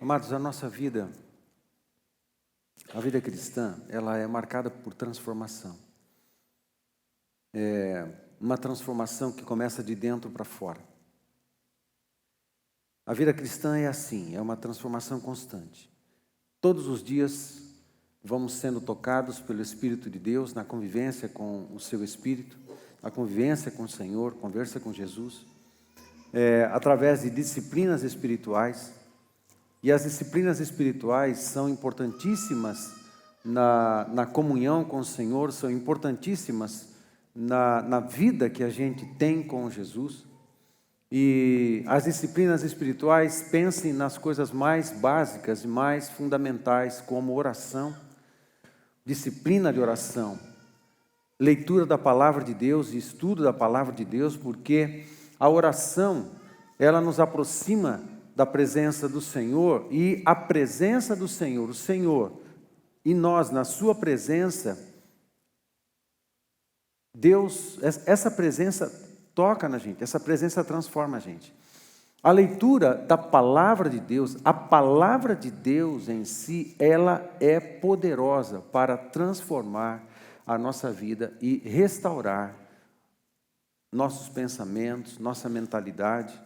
Amados, a vida cristã, ela é marcada por transformação. É uma transformação que começa de dentro para fora. A vida cristã é assim, é uma transformação constante. Todos os dias vamos sendo tocados pelo Espírito de Deus, na convivência com o seu Espírito, na convivência com o Senhor, conversa com Jesus, através de disciplinas espirituais. E as disciplinas espirituais são importantíssimas na comunhão com o Senhor, são importantíssimas na vida que a gente tem com Jesus. E as disciplinas espirituais, pensem nas coisas mais básicas e mais fundamentais, como oração, disciplina de oração, leitura da palavra de Deus e estudo da palavra de Deus, porque a oração, ela nos aproxima da presença do Senhor, e a presença do Senhor, o Senhor, e nós na sua presença, Deus, essa presença toca na gente, essa presença transforma a gente. A leitura da palavra de Deus, a palavra de Deus em si, ela é poderosa para transformar a nossa vida e restaurar nossos pensamentos, nossa mentalidade,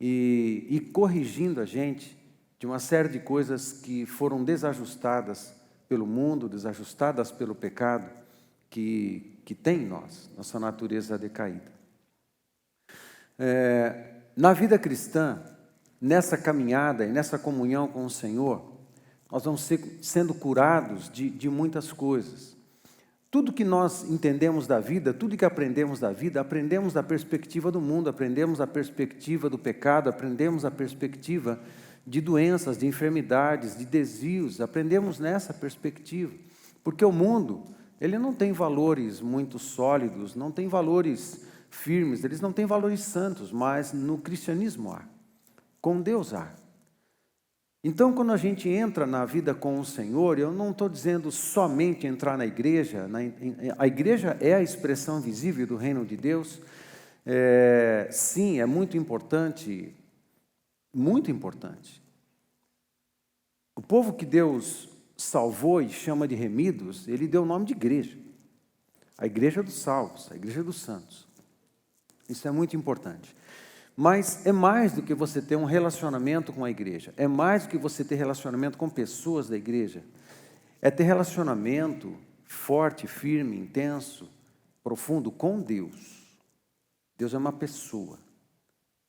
e corrigindo a gente de uma série de coisas que foram desajustadas pelo mundo, desajustadas pelo pecado que tem em nós, nossa natureza decaída. Na vida cristã, nessa caminhada e nessa comunhão com o Senhor, nós vamos sendo curados de muitas coisas. Tudo que nós entendemos da vida, tudo que aprendemos da vida, aprendemos da perspectiva do mundo, aprendemos a perspectiva do pecado, aprendemos a perspectiva de doenças, de enfermidades, de desvios, aprendemos nessa perspectiva. Porque o mundo, ele não tem valores muito sólidos, não tem valores firmes, eles não têm valores santos, mas no cristianismo há, com Deus há. Então, quando a gente entra na vida com o Senhor, eu não estou dizendo somente entrar na igreja, a igreja é a expressão visível do reino de Deus, sim, é muito importante, muito importante. O povo que Deus salvou e chama de remidos, ele deu o nome de igreja, a igreja dos salvos, a igreja dos santos. Isso é muito importante. Mas é mais do que você ter um relacionamento com a igreja, é mais do que você ter relacionamento com pessoas da igreja, é ter relacionamento forte, firme, intenso, profundo com Deus. Deus é uma pessoa,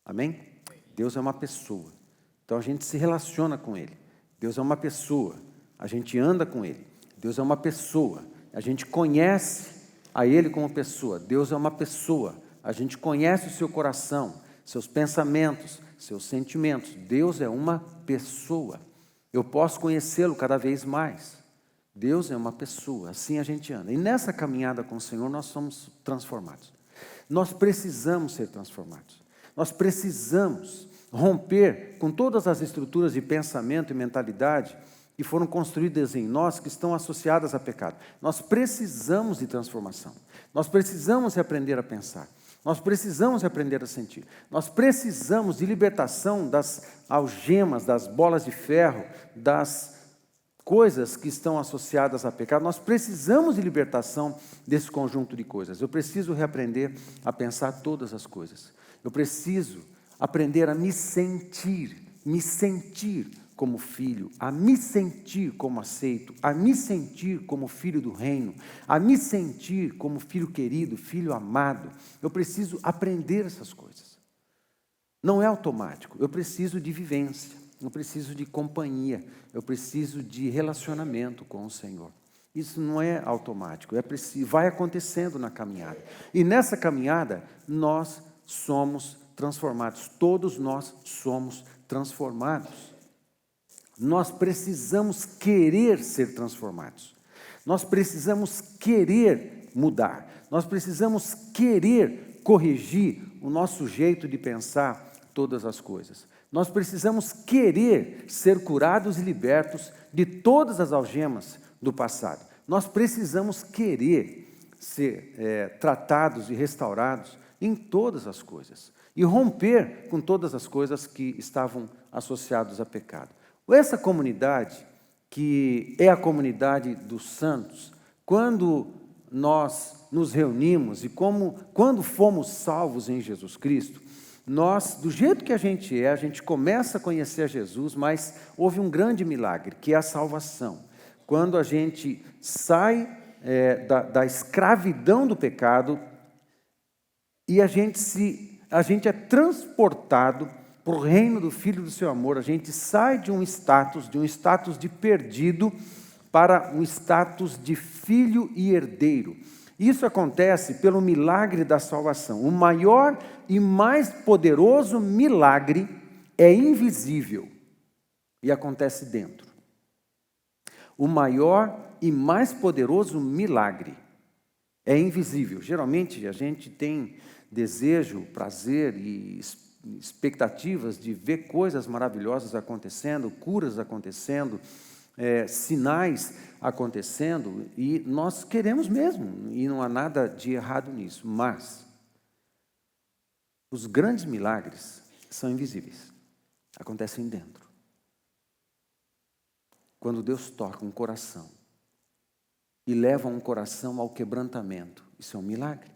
amém? Deus é uma pessoa, então a gente se relaciona com Ele. Deus é uma pessoa, a gente anda com Ele. Deus é uma pessoa, a gente conhece a Ele como pessoa. Deus é uma pessoa, a gente conhece o seu coração, seus pensamentos, seus sentimentos. Deus é uma pessoa. Eu posso conhecê-lo cada vez mais. Deus é uma pessoa, assim a gente anda. E nessa caminhada com o Senhor, nós somos transformados. Nós precisamos ser transformados. Nós precisamos romper com todas as estruturas de pensamento e mentalidade que foram construídas em nós, que estão associadas a pecado. Nós precisamos de transformação. Nós precisamos aprender a pensar. Nós precisamos aprender a sentir. Nós precisamos de libertação das algemas, das bolas de ferro, das coisas que estão associadas a pecado. Nós precisamos de libertação desse conjunto de coisas. Eu preciso reaprender a pensar todas as coisas. Eu preciso aprender a me sentir como filho, a me sentir como aceito, a me sentir como filho do reino, a me sentir como filho querido, filho amado. Eu preciso aprender essas coisas. Não é automático, eu preciso de vivência, eu preciso de companhia, eu preciso de relacionamento com o Senhor. Isso não é automático, vai acontecendo na caminhada. E nessa caminhada, nós somos transformados, todos nós somos transformados. Nós precisamos querer ser transformados. Nós precisamos querer mudar. Nós precisamos querer corrigir o nosso jeito de pensar todas as coisas. Nós precisamos querer ser curados e libertos de todas as algemas do passado. Nós precisamos querer ser tratados e restaurados em todas as coisas. E romper com todas as coisas que estavam associadas a pecado. Essa comunidade, que é a comunidade dos santos, quando nós nos reunimos e quando fomos salvos em Jesus Cristo, nós, do jeito que a gente começa a conhecer Jesus, mas houve um grande milagre, que é a salvação. Quando a gente sai da escravidão do pecado e a gente é transportado para o reino do Filho do seu amor, a gente sai de um status de perdido para um status de filho e herdeiro. Isso acontece pelo milagre da salvação. O maior e mais poderoso milagre é invisível e acontece dentro. O maior e mais poderoso milagre é invisível. Geralmente a gente tem desejo, prazer e expectativas de ver coisas maravilhosas acontecendo, curas acontecendo, sinais acontecendo, e nós queremos mesmo, e não há nada de errado nisso, mas os grandes milagres são invisíveis, acontecem dentro. Quando Deus toca um coração e leva um coração ao quebrantamento, isso é um milagre.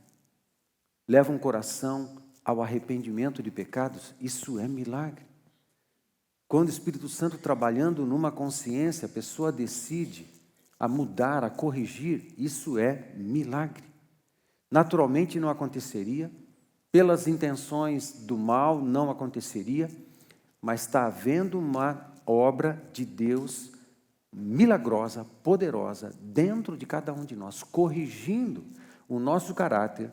Leva um coração ao arrependimento de pecados, isso é milagre. Quando o Espírito Santo trabalhando numa consciência, a pessoa decide a mudar, a corrigir, isso é milagre. Naturalmente não aconteceria, pelas intenções do mal não aconteceria, mas está havendo uma obra de Deus milagrosa, poderosa, dentro de cada um de nós, corrigindo o nosso caráter,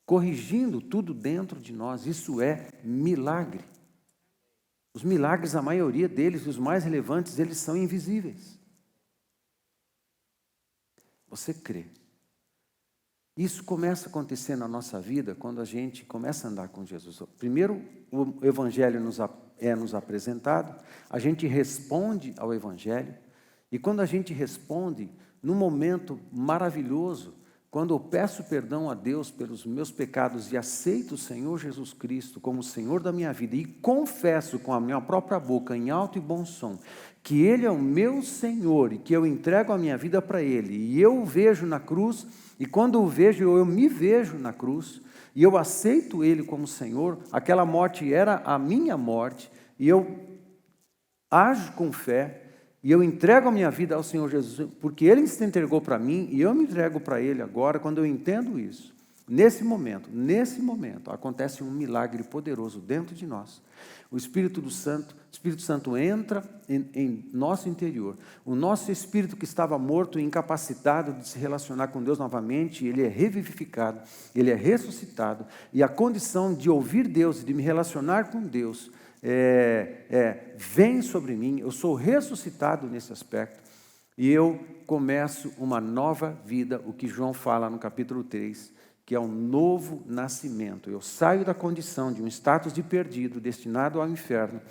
corrigindo tudo dentro de nós, isso é milagre. Os milagres, a maioria deles, os mais relevantes, eles são invisíveis. Você crê? Isso começa a acontecer na nossa vida quando a gente começa a andar com Jesus. Primeiro, o Evangelho nos apresentado, a gente responde ao Evangelho, e quando a gente responde, num momento maravilhoso, quando eu peço perdão a Deus pelos meus pecados e aceito o Senhor Jesus Cristo como Senhor da minha vida e confesso com a minha própria boca, em alto e bom som, que Ele é o meu Senhor e que eu entrego a minha vida para Ele, e eu o vejo na cruz, e quando o vejo, eu me vejo na cruz, e eu aceito Ele como Senhor, aquela morte era a minha morte, e eu ajo com fé, e eu entrego a minha vida ao Senhor Jesus, porque Ele se entregou para mim, e eu me entrego para Ele agora, quando eu entendo isso. Nesse momento, acontece um milagre poderoso dentro de nós. O Espírito Santo entra em nosso interior. O nosso espírito que estava morto e incapacitado de se relacionar com Deus novamente, ele é revivificado, ele é ressuscitado, e a condição de ouvir Deus e de me relacionar com Deus vem sobre mim. Eu sou ressuscitado nesse aspecto, e eu começo uma nova vida, o que João fala no capítulo 3, que é um novo nascimento. Eu saio da condição de um status de perdido, destinado ao inferno,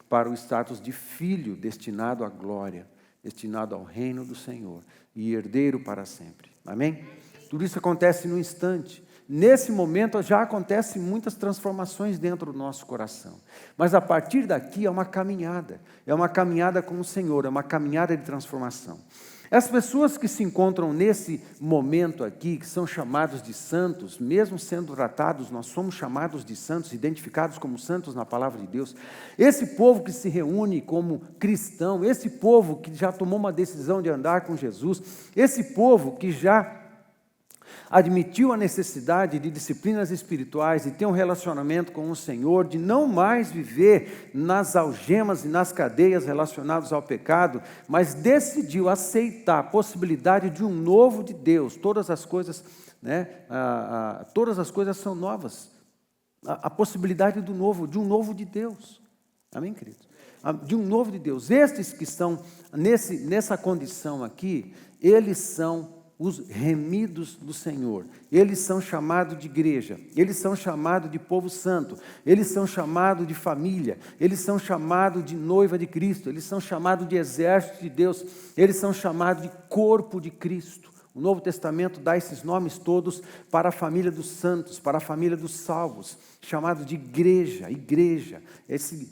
para o status de filho, destinado à glória, destinado ao reino do Senhor, e herdeiro para sempre. Amém? Tudo isso acontece no instante. Nesse momento já acontecem muitas transformações dentro do nosso coração. Mas a partir daqui é uma caminhada com o Senhor, é uma caminhada de transformação. As pessoas que se encontram nesse momento aqui, que são chamados de santos, mesmo sendo tratados, nós somos chamados de santos, identificados como santos na palavra de Deus. Esse povo que se reúne como cristão, esse povo que já tomou uma decisão de andar com Jesus, esse povo que já admitiu a necessidade de disciplinas espirituais, de ter um relacionamento com o Senhor, de não mais viver nas algemas e nas cadeias relacionadas ao pecado, mas decidiu aceitar a possibilidade de um novo de Deus. Todas as coisas, todas as coisas são novas. A possibilidade de um novo de Deus. Amém, queridos? De um novo de Deus. Estes que estão nessa condição aqui, eles são os remidos do Senhor. Eles são chamados de igreja, eles são chamados de povo santo, eles são chamados de família, eles são chamados de noiva de Cristo, eles são chamados de exército de Deus, eles são chamados de corpo de Cristo. O Novo Testamento dá esses nomes todos para a família dos santos, para a família dos salvos, chamado de igreja, esse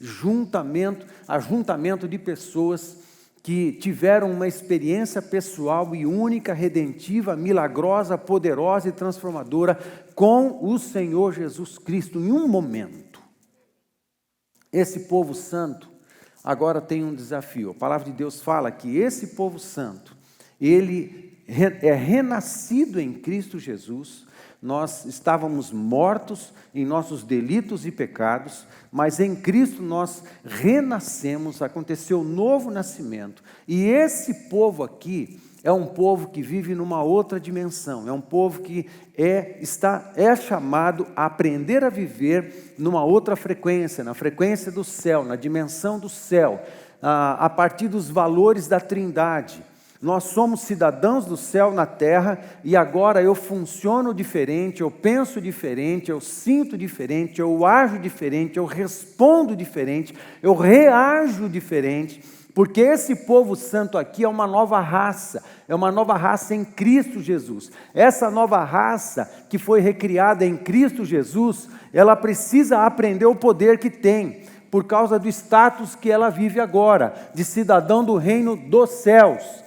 ajuntamento de pessoas que tiveram uma experiência pessoal e única, redentiva, milagrosa, poderosa e transformadora com o Senhor Jesus Cristo em um momento. Esse povo santo agora tem um desafio. A palavra de Deus fala que esse povo santo, ele é renascido em Cristo Jesus. Nós estávamos mortos em nossos delitos e pecados, mas em Cristo nós renascemos, aconteceu um novo nascimento. E esse povo aqui é um povo que vive numa outra dimensão, é um povo que é chamado a aprender a viver numa outra frequência, na frequência do céu, na dimensão do céu, a partir dos valores da Trindade. Nós somos cidadãos do céu na terra e agora eu funciono diferente, eu penso diferente, eu sinto diferente, eu ajo diferente, eu respondo diferente, eu reajo diferente, porque esse povo santo aqui é uma nova raça em Cristo Jesus. Essa nova raça que foi recriada em Cristo Jesus, ela precisa aprender o poder que tem, por causa do status que ela vive agora, de cidadão do reino dos céus.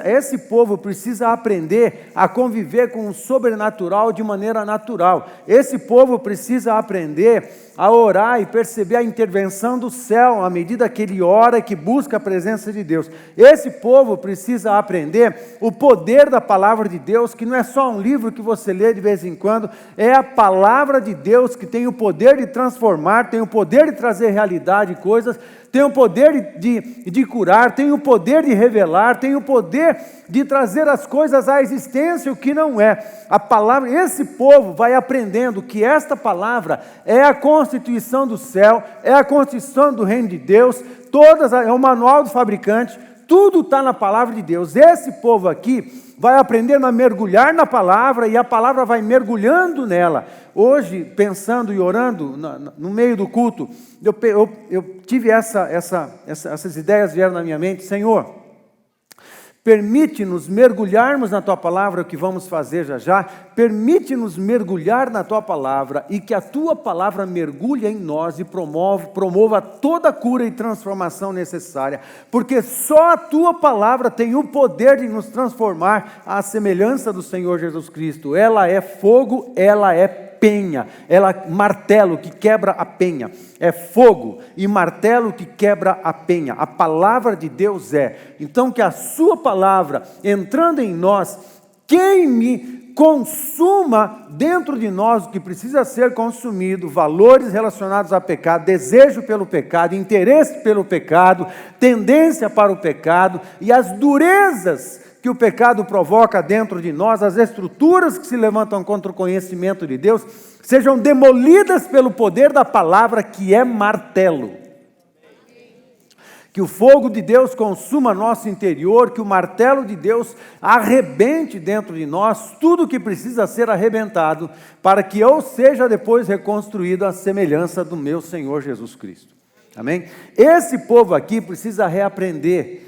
Esse povo precisa aprender a conviver com o sobrenatural de maneira natural. Esse povo precisa aprender a orar e perceber a intervenção do céu à medida que ele ora e que busca a presença de Deus. Esse povo precisa aprender o poder da palavra de Deus, que não é só um livro que você lê de vez em quando, é a palavra de Deus que tem o poder de transformar, tem o poder de trazer realidade, coisas, tem o poder de curar, tem o poder de revelar, tem o poder de trazer as coisas à existência, o que não é. A palavra, esse povo vai aprendendo que esta palavra é a constituição do céu, é a constituição do reino de Deus, é o manual do fabricante, tudo está na palavra de Deus. Esse povo aqui vai aprendendo a mergulhar na palavra e a palavra vai mergulhando nela. Hoje, pensando e orando no meio do culto, eu tive essas ideias vieram na minha mente. Senhor, permite-nos mergulharmos na Tua Palavra, o que vamos fazer já, permite-nos mergulhar na Tua Palavra e que a Tua Palavra mergulhe em nós e promova toda a cura e transformação necessária, porque só a Tua Palavra tem o poder de nos transformar à semelhança do Senhor Jesus Cristo. Ela é fogo, ela é penha, martelo que quebra a penha, é fogo e martelo que quebra a penha. A palavra de Deus então que a sua palavra entrando em nós, queime, consuma dentro de nós o que precisa ser consumido, valores relacionados a pecado, desejo pelo pecado, interesse pelo pecado, tendência para o pecado e as durezas que o pecado provoca dentro de nós, as estruturas que se levantam contra o conhecimento de Deus, sejam demolidas pelo poder da palavra que é martelo. Que o fogo de Deus consuma nosso interior, que o martelo de Deus arrebente dentro de nós tudo que precisa ser arrebentado, para que eu seja depois reconstruído à semelhança do meu Senhor Jesus Cristo. Amém? Esse povo aqui precisa reaprender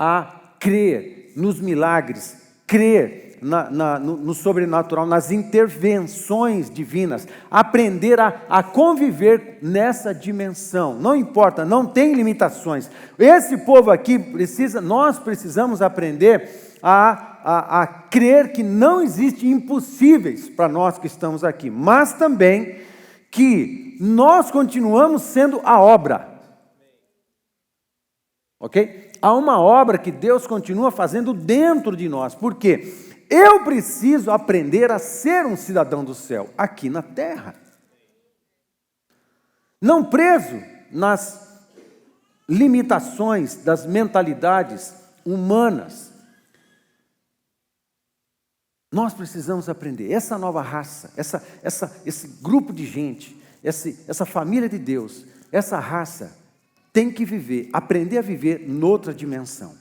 a crer nos milagres, crer no sobrenatural, nas intervenções divinas, aprender a conviver nessa dimensão. Não importa, não tem limitações. Esse povo aqui nós precisamos aprender a crer que não existem impossíveis para nós que estamos aqui, mas também que nós continuamos sendo a obra. Ok? Há uma obra que Deus continua fazendo dentro de nós. Por quê? Eu preciso aprender a ser um cidadão do céu, aqui na terra. Não preso nas limitações das mentalidades humanas. Nós precisamos aprender. Essa nova raça, esse grupo de gente, essa família de Deus, essa raça, tem que aprender a viver noutra dimensão.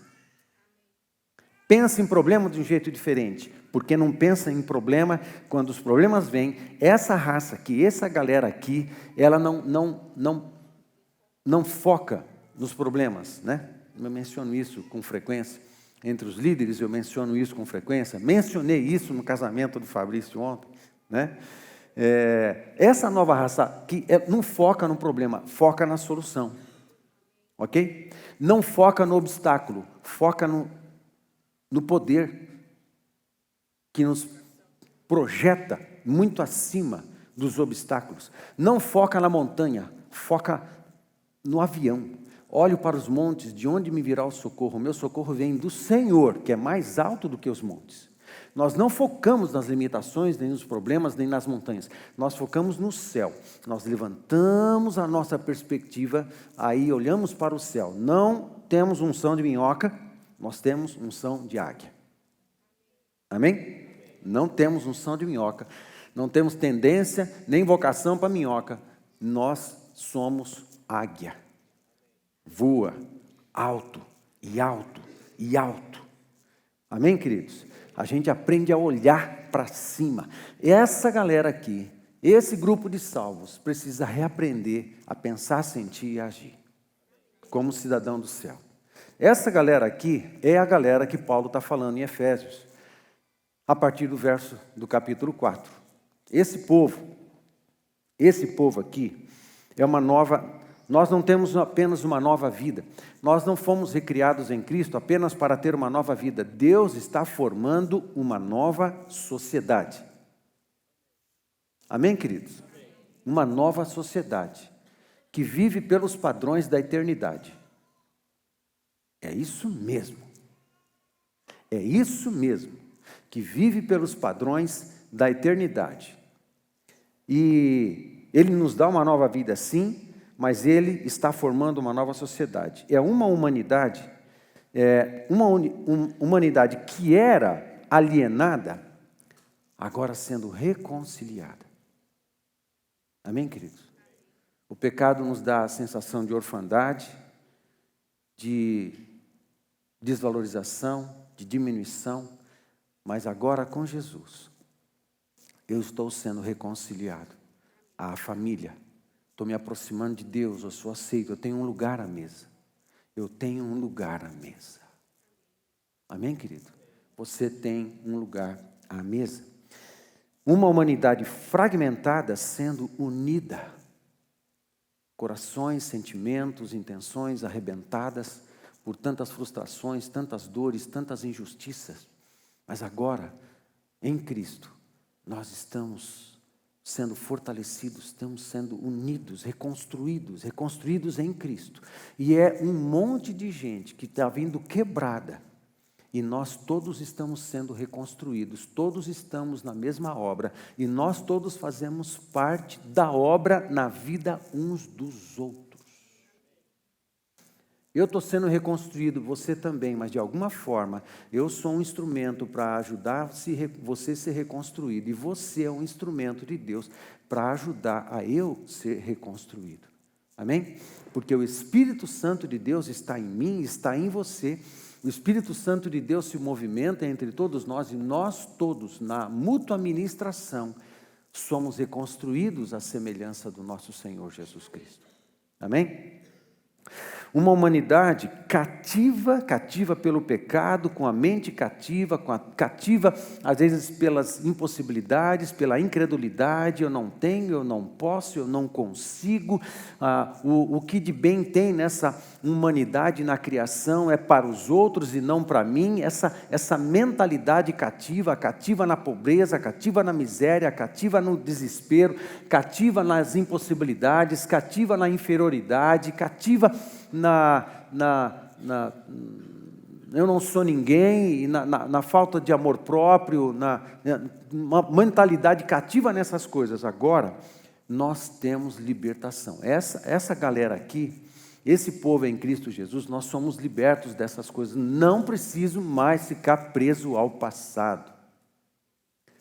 Pensa em problema de um jeito diferente, porque não pensa em problema, quando os problemas vêm, essa raça aqui, essa galera aqui, ela não foca nos problemas, né? Eu menciono isso com frequência. entre os líderes, eu menciono isso com frequência, mencionei isso no casamento do Fabrício ontem, né? Essa nova raça que não foca no problema, foca na solução, ok? Não foca no obstáculo, foca no poder que nos projeta muito acima dos obstáculos. Não foca na montanha, foca no avião. Olho para os montes, de onde me virá o socorro? O meu socorro vem do Senhor, que é mais alto do que os montes. Nós não focamos nas limitações, nem nos problemas, nem nas montanhas. Nós focamos no céu. Nós levantamos a nossa perspectiva, aí olhamos para o céu. Não temos unção de minhoca, nós temos unção de águia. Amém? Não temos unção de minhoca. Não temos tendência, nem vocação para minhoca. Nós somos águia. Voa alto e alto e alto. Amém, queridos? A gente aprende a olhar para cima. Essa galera aqui, esse grupo de salvos, precisa reaprender a pensar, sentir e agir como cidadão do céu. Essa galera aqui é a galera que Paulo está falando em Efésios, a partir do capítulo 4. Esse povo aqui é uma nova. Nós não temos apenas uma nova vida. Nós não fomos recriados em Cristo apenas para ter uma nova vida. Deus está formando uma nova sociedade. Amém, queridos? Uma nova sociedade que vive pelos padrões da eternidade. É isso mesmo. É isso mesmo. Que vive pelos padrões da eternidade. E Ele nos dá uma nova vida, sim, mas Ele está formando uma nova sociedade. É uma humanidade, humanidade que era alienada, agora sendo reconciliada. Amém, queridos? O pecado nos dá a sensação de orfandade, de desvalorização, de diminuição, mas agora com Jesus, eu estou sendo reconciliado à família. Estou me aproximando de Deus, eu sou aceito, eu tenho um lugar à mesa. Eu tenho um lugar à mesa. Amém, querido? Você tem um lugar à mesa. Uma humanidade fragmentada sendo unida. Corações, sentimentos, intenções arrebentadas por tantas frustrações, tantas dores, tantas injustiças. Mas agora, em Cristo, nós estamos sendo fortalecidos, estamos sendo unidos, reconstruídos em Cristo. E é um monte de gente que está vindo quebrada, e nós todos estamos sendo reconstruídos, todos estamos na mesma obra, e nós todos fazemos parte da obra na vida uns dos outros. Eu estou sendo reconstruído, você também, mas de alguma forma, eu sou um instrumento para ajudar você a ser reconstruído, e você é um instrumento de Deus para ajudar a eu ser reconstruído. Amém? Porque o Espírito Santo de Deus está em mim, está em você. O Espírito Santo de Deus se movimenta entre todos nós, e nós todos, na mútua ministração, somos reconstruídos à semelhança do nosso Senhor Jesus Cristo. Amém? Uma humanidade cativa pelo pecado, com a mente cativa, cativa às vezes pelas impossibilidades, pela incredulidade. Eu não tenho, eu não posso, eu não consigo. O que de bem tem nessa humanidade, na criação, é para os outros e não para mim. Essa mentalidade cativa na pobreza, cativa na miséria, cativa no desespero, cativa nas impossibilidades, cativa na inferioridade, cativa eu não sou ninguém, e na falta de amor próprio, uma mentalidade cativa nessas coisas. Agora, nós temos libertação. Essa galera aqui, esse povo em Cristo Jesus, nós somos libertos dessas coisas. Não preciso mais ficar preso ao passado.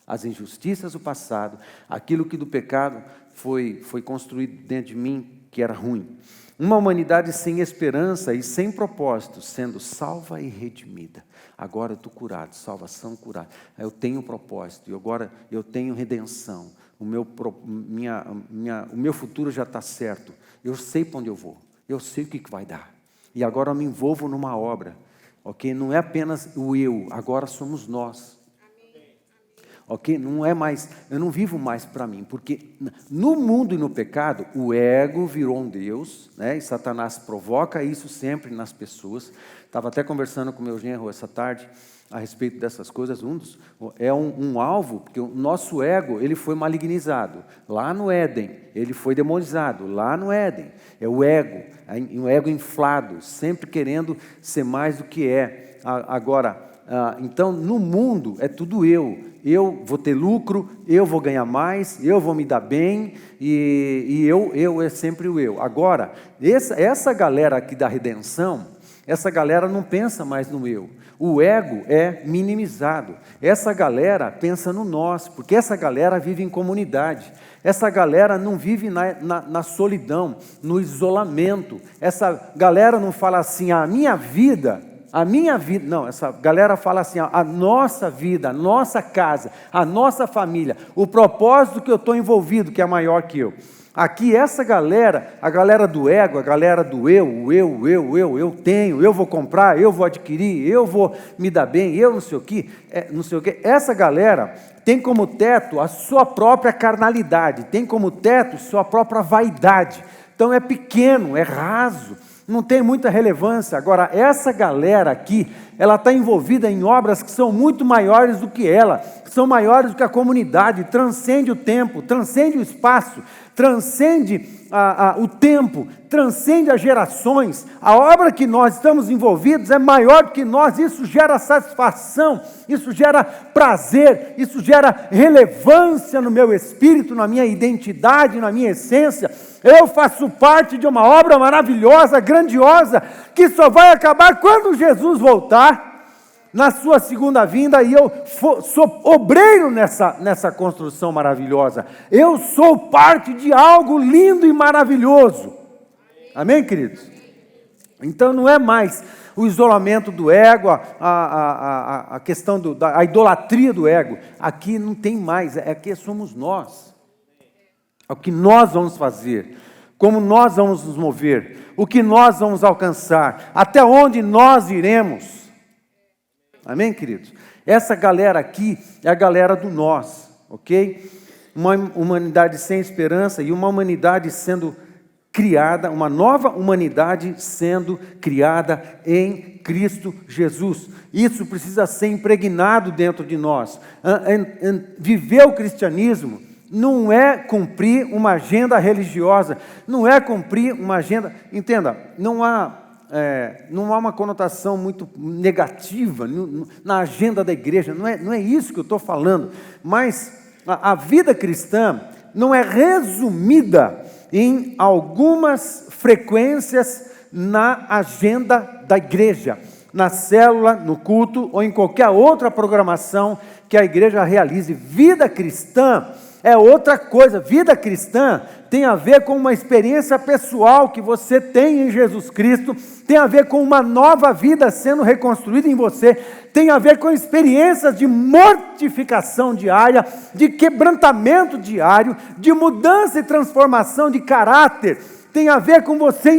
As injustiças do passado, aquilo que do pecado foi construído dentro de mim, que era ruim. Uma humanidade sem esperança e sem propósito, sendo salva e redimida. Agora eu estou curado, salvação curada. Eu tenho propósito, e agora eu tenho redenção. O meu futuro já está certo. Eu sei para onde eu vou, eu sei o que vai dar. E agora eu me envolvo numa obra. ok? Não é apenas o eu, agora somos nós. Ok? Não é mais, eu não vivo mais para mim, porque no mundo e no pecado, o ego virou um Deus, né? E Satanás provoca isso sempre nas pessoas. Estava até conversando com meu genro essa tarde a respeito dessas coisas. É um alvo, porque o nosso ego, ele foi malignizado lá no Éden, ele foi demonizado lá no Éden. É o ego, um ego inflado, sempre querendo ser mais do que é. Agora, então no mundo é tudo eu vou ter lucro, eu vou ganhar mais, eu vou me dar bem, e eu é sempre o eu. Agora, essa galera aqui da redenção, essa galera não pensa mais no eu. O ego é minimizado. Essa galera pensa no nós, porque essa galera vive em comunidade. Essa galera não vive na solidão, no isolamento. Essa galera não fala assim, a minha vida, não, essa galera fala assim, a nossa vida, a nossa casa, a nossa família, o propósito que eu estou envolvido, que é maior que eu. Aqui essa galera, a galera do ego, a galera do eu tenho, eu vou comprar, eu vou adquirir, eu vou me dar bem, eu não sei o que, essa galera tem como teto a sua própria carnalidade, tem como teto sua própria vaidade, então é pequeno, é raso, não tem muita relevância. Agora, essa galera aqui, ela está envolvida em obras que são muito maiores do que ela, são maiores do que a comunidade, transcende o tempo, transcende o espaço, transcende o tempo, transcende as gerações. A obra que nós estamos envolvidos é maior do que nós, isso gera satisfação, isso gera prazer, isso gera relevância no meu espírito, na minha identidade, na minha essência. Eu faço parte de uma obra maravilhosa, grandiosa, que só vai acabar quando Jesus voltar na sua segunda vinda, e eu sou obreiro nessa construção maravilhosa. Eu sou parte de algo lindo e maravilhoso. Amém, queridos? Então não é mais o isolamento do ego, a questão da idolatria do ego. Aqui não tem mais, aqui somos nós. É o que nós vamos fazer, como nós vamos nos mover, o que nós vamos alcançar, até onde nós iremos. Amém, queridos? Essa galera aqui é a galera do nós, ok? Uma humanidade sem esperança e uma humanidade sendo criada, uma nova humanidade sendo criada em Cristo Jesus. Isso precisa ser impregnado dentro de nós. Viver o cristianismo não é cumprir uma agenda religiosa, não é cumprir uma agenda... Entenda, não há uma conotação muito negativa na agenda da igreja, não é isso que eu estou falando, mas a vida cristã não é resumida em algumas frequências na agenda da igreja, na célula, no culto ou em qualquer outra programação que a igreja realize. Vida cristã é outra coisa. Vida cristã tem a ver com uma experiência pessoal que você tem em Jesus Cristo, tem a ver com uma nova vida sendo reconstruída em você, tem a ver com experiências de mortificação diária, de quebrantamento diário, de mudança e transformação de caráter. Tem a ver com você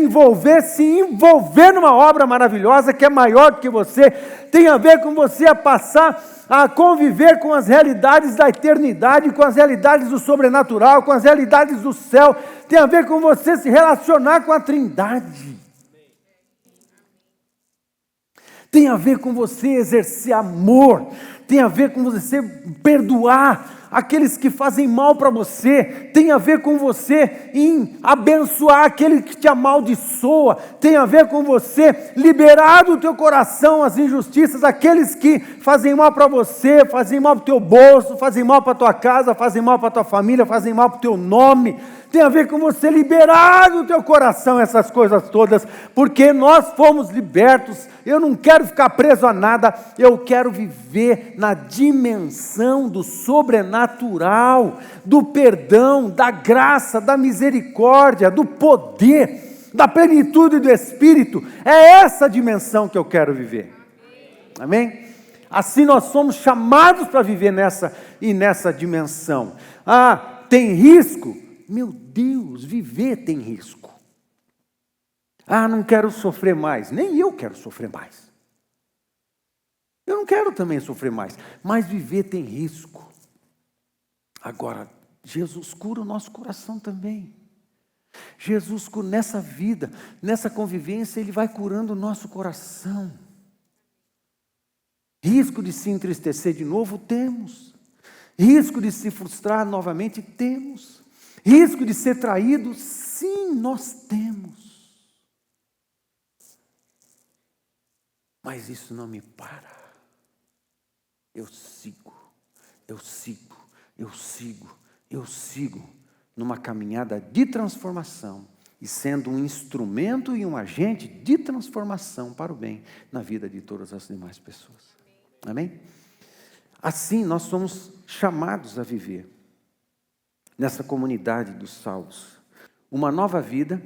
se envolver numa obra maravilhosa que é maior do que você. Tem a ver com você passar a conviver com as realidades da eternidade, com as realidades do sobrenatural, com as realidades do céu. Tem a ver com você se relacionar com a Trindade. Tem a ver com você exercer amor. Tem a ver com você perdoar aqueles que fazem mal para você, tem a ver com você em abençoar aquele que te amaldiçoa, tem a ver com você liberar do teu coração as injustiças, aqueles que fazem mal para você, fazem mal para o teu bolso, fazem mal para a tua casa, fazem mal para a tua família, fazem mal para o teu nome. Tem a ver com você liberar do teu coração essas coisas todas, porque nós fomos libertos. Eu não quero ficar preso a nada, eu quero viver na dimensão do sobrenatural, do perdão, da graça, da misericórdia, do poder, da plenitude do Espírito. É essa dimensão que eu quero viver. Amém? Assim nós somos chamados para viver nessa dimensão. Tem risco? Meu Deus, viver tem risco. Não quero sofrer mais. Nem eu quero sofrer mais. quero também sofrer mais, mas viver tem risco. Agora, Jesus cura o nosso coração também. Jesus, nessa vida, nessa convivência, Ele vai curando o nosso coração. Risco de se entristecer de novo, temos. Risco de se frustrar novamente, temos. Risco de ser traído, sim, nós temos. Mas isso não me para. Eu sigo numa caminhada de transformação e sendo um instrumento e um agente de transformação para o bem na vida de todas as demais pessoas. Amém? Assim nós somos chamados a viver nessa comunidade dos salvos, uma nova vida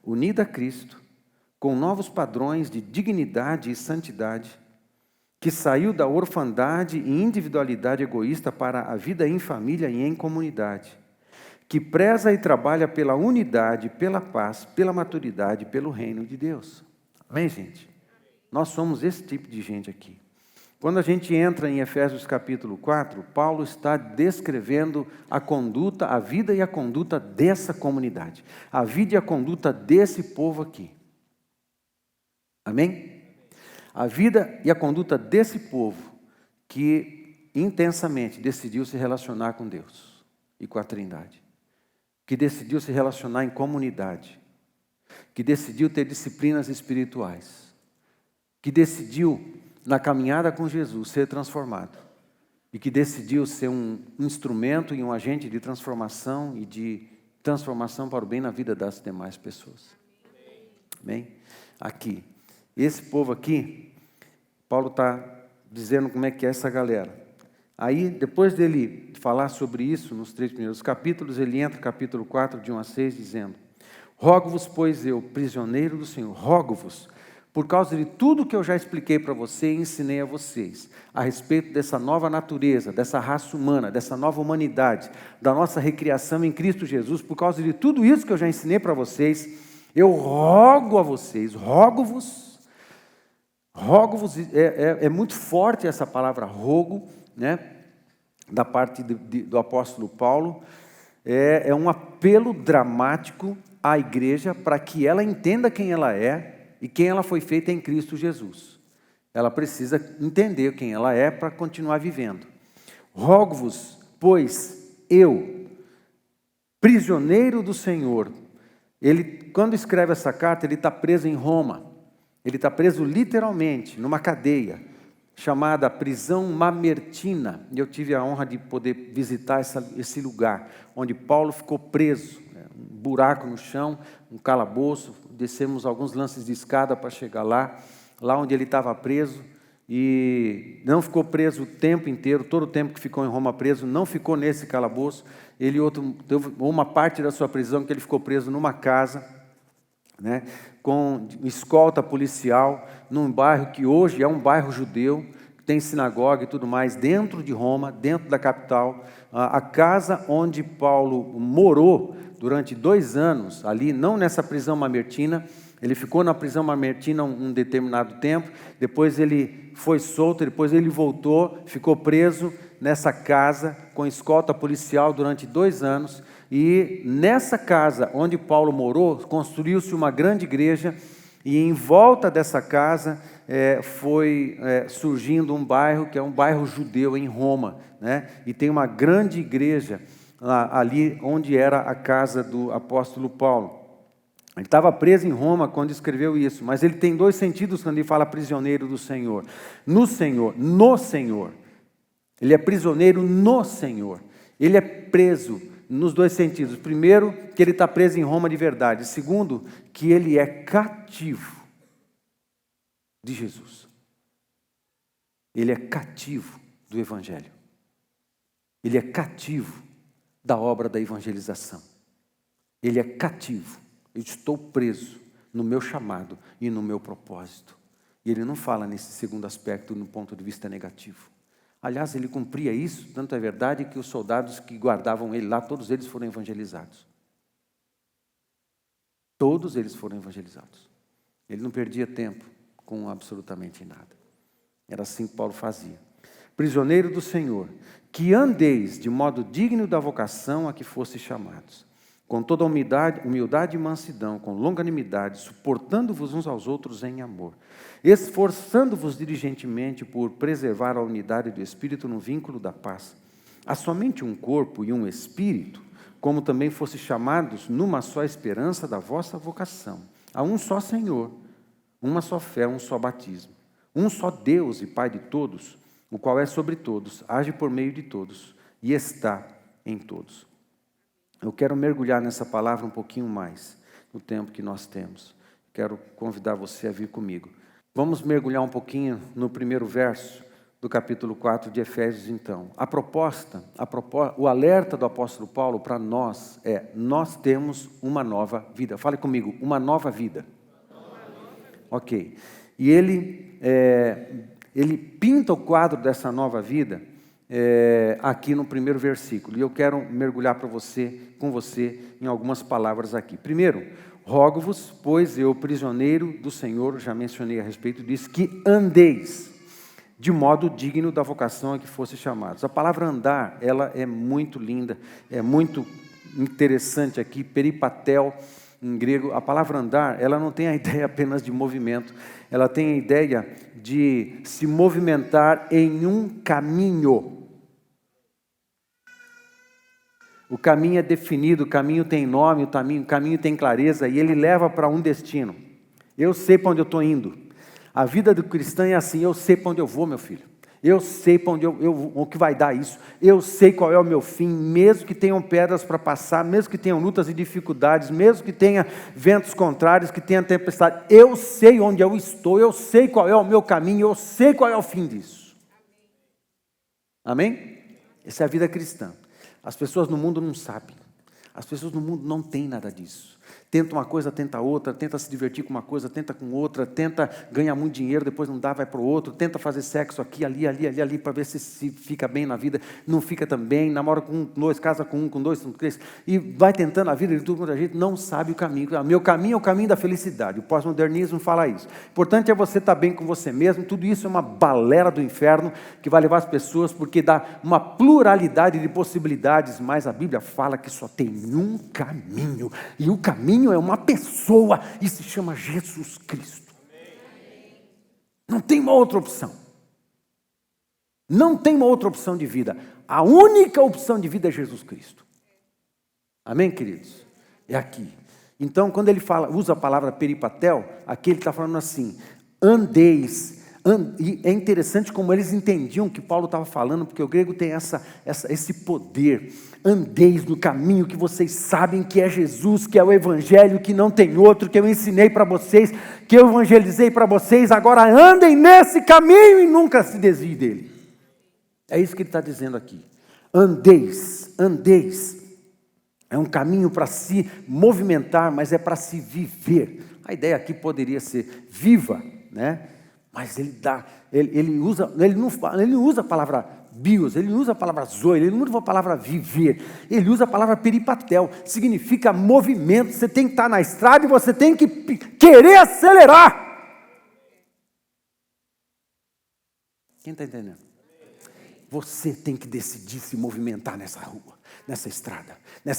unida a Cristo, com novos padrões de dignidade e santidade, que saiu da orfandade e individualidade egoísta para a vida em família e em comunidade, que preza e trabalha pela unidade, pela paz, pela maturidade, pelo reino de Deus. Amém, gente? Nós somos esse tipo de gente aqui. Quando a gente entra em Efésios capítulo 4, Paulo está descrevendo a conduta, a vida e a conduta dessa comunidade, a vida e a conduta desse povo aqui. Amém? A vida e a conduta desse povo que intensamente decidiu se relacionar com Deus e com a Trindade, que decidiu se relacionar em comunidade, que decidiu ter disciplinas espirituais, que decidiu, na caminhada com Jesus, ser transformado, e que decidiu ser um instrumento e um agente de transformação e de transformação para o bem na vida das demais pessoas. Amém? Aqui, esse povo aqui, Paulo está dizendo como é que é essa galera. Aí, depois dele falar sobre isso, nos 3 primeiros capítulos, ele entra no capítulo 4, de 1 a 6, dizendo: rogo-vos, pois eu, prisioneiro do Senhor, rogo-vos, por causa de tudo que eu já expliquei para você e ensinei a vocês, a respeito dessa nova natureza, dessa raça humana, dessa nova humanidade, da nossa recriação em Cristo Jesus, por causa de tudo isso que eu já ensinei para vocês, eu rogo a vocês, rogo-vos, é muito forte essa palavra rogo, né, da parte do apóstolo Paulo, é um apelo dramático à igreja para que ela entenda quem ela é e quem ela foi feita em Cristo Jesus. Ela precisa entender quem ela é para continuar vivendo. Rogo-vos, pois eu, prisioneiro do Senhor. Ele, quando escreve essa carta, ele está preso em Roma. Ele está preso literalmente numa cadeia chamada prisão Mamertina. E eu tive a honra de poder visitar esse lugar onde Paulo ficou preso. Um buraco no chão, um calabouço, descemos alguns lances de escada para chegar lá onde ele estava preso, e não ficou preso o tempo inteiro, todo o tempo que ficou em Roma preso, não ficou nesse calabouço, teve uma parte da sua prisão que ele ficou preso numa casa, né, com escolta policial, num bairro que hoje é um bairro judeu, tem sinagoga e tudo mais, dentro de Roma, dentro da capital. A casa onde Paulo morou durante 2 anos, ali, não nessa prisão mamertina, ele ficou na prisão mamertina um determinado tempo, depois ele foi solto, depois ele voltou, ficou preso nessa casa, com escolta policial durante 2 anos, e nessa casa onde Paulo morou, construiu-se uma grande igreja, e em volta dessa casa foi surgindo um bairro, que é um bairro judeu em Roma, né? E tem uma grande igreja ali onde era a casa do apóstolo Paulo. Ele estava preso em Roma quando escreveu isso, mas ele tem 2 sentidos quando ele fala prisioneiro do Senhor. No Senhor. Ele é prisioneiro no Senhor. Ele é preso nos 2 sentidos. Primeiro, que ele está preso em Roma de verdade. Segundo, que ele é cativo de Jesus. Ele é cativo do Evangelho. Ele é cativo da obra da evangelização. Ele é cativo. Eu estou preso no meu chamado e no meu propósito. E ele não fala nesse segundo aspecto no ponto de vista negativo. Aliás, ele cumpria isso, tanto é verdade que os soldados que guardavam ele lá, todos eles foram evangelizados. Todos eles foram evangelizados. Ele não perdia tempo com absolutamente nada. Era assim que Paulo fazia. Prisioneiro do Senhor, que andeis de modo digno da vocação a que foste chamados, com toda humildade e mansidão, com longanimidade, suportando-vos uns aos outros em amor, esforçando-vos diligentemente por preservar a unidade do Espírito no vínculo da paz. Há somente um corpo e um Espírito, como também foste chamados numa só esperança da vossa vocação. Há um só Senhor, uma só fé, um só batismo, um só Deus e Pai de todos, o qual é sobre todos, age por meio de todos e está em todos. Eu quero mergulhar nessa palavra um pouquinho mais, no tempo que nós temos. Quero convidar você a vir comigo. Vamos mergulhar um pouquinho no primeiro verso do capítulo 4 de Efésios, então. O alerta do apóstolo Paulo para nós é: nós temos uma nova vida. Fale comigo, uma nova vida. Ok. E ele pinta o quadro dessa nova vida aqui no primeiro versículo. E eu quero mergulhar com você em algumas palavras aqui. Primeiro, rogo-vos, pois eu, prisioneiro do Senhor, já mencionei a respeito disso, que andeis de modo digno da vocação a que fosse chamados. A palavra andar, ela é muito linda, é muito interessante aqui, peripatel, em grego. A palavra andar, ela não tem a ideia apenas de movimento, ela tem a ideia de se movimentar em um caminho. O caminho é definido, o caminho tem nome, o caminho tem clareza, e ele leva para um destino. Eu sei para onde eu estou indo. A vida do cristão é assim: eu sei para onde eu vou, meu filho. Eu sei para onde o que vai dar isso. Eu sei qual é o meu fim, mesmo que tenham pedras para passar, mesmo que tenham lutas e dificuldades, mesmo que tenha ventos contrários, que tenha tempestade. Eu sei onde eu estou, eu sei qual é o meu caminho, eu sei qual é o fim disso. Amém? Essa é a vida cristã. As pessoas no mundo não sabem. As pessoas no mundo não têm nada disso. Tenta uma coisa, tenta outra, tenta se divertir com uma coisa, tenta com outra, tenta ganhar muito dinheiro, depois não dá, vai para o outro, tenta fazer sexo aqui, ali, para ver se fica bem na vida, não fica também, namora com um, com dois, casa com um, com dois, com três, e vai tentando a vida de tudo quanto a gente não sabe o caminho. Meu caminho é o caminho da felicidade, o pós-modernismo fala isso. O importante é você estar bem com você mesmo. Tudo isso é uma balela do inferno, que vai levar as pessoas, porque dá uma pluralidade de possibilidades, mas a Bíblia fala que só tem um caminho, e o caminho é uma pessoa, e se chama Jesus Cristo. Não tem uma outra opção. Não tem uma outra opção de vida. A única opção de vida é Jesus Cristo. Amém, queridos? É aqui. Então, quando ele usa a palavra peripatel, aqui ele está falando assim: andeis. E é interessante como eles entendiam o que Paulo estava falando, porque o grego tem esse poder. Andeis no caminho que vocês sabem que é Jesus, que é o Evangelho, que não tem outro, que eu ensinei para vocês, que eu evangelizei para vocês. Agora andem nesse caminho e nunca se desviem dele. É isso que ele está dizendo aqui. Andeis. É um caminho para se movimentar, mas é para se viver. A ideia aqui poderia ser viva, né? Mas ele não usa a palavra bios, ele não usa a palavra zoe, ele não usa a palavra viver, ele usa a palavra peripatel, significa movimento. Você tem que estar na estrada e você tem que querer acelerar. Quem está entendendo? Você tem que decidir se movimentar nessa rua, nessa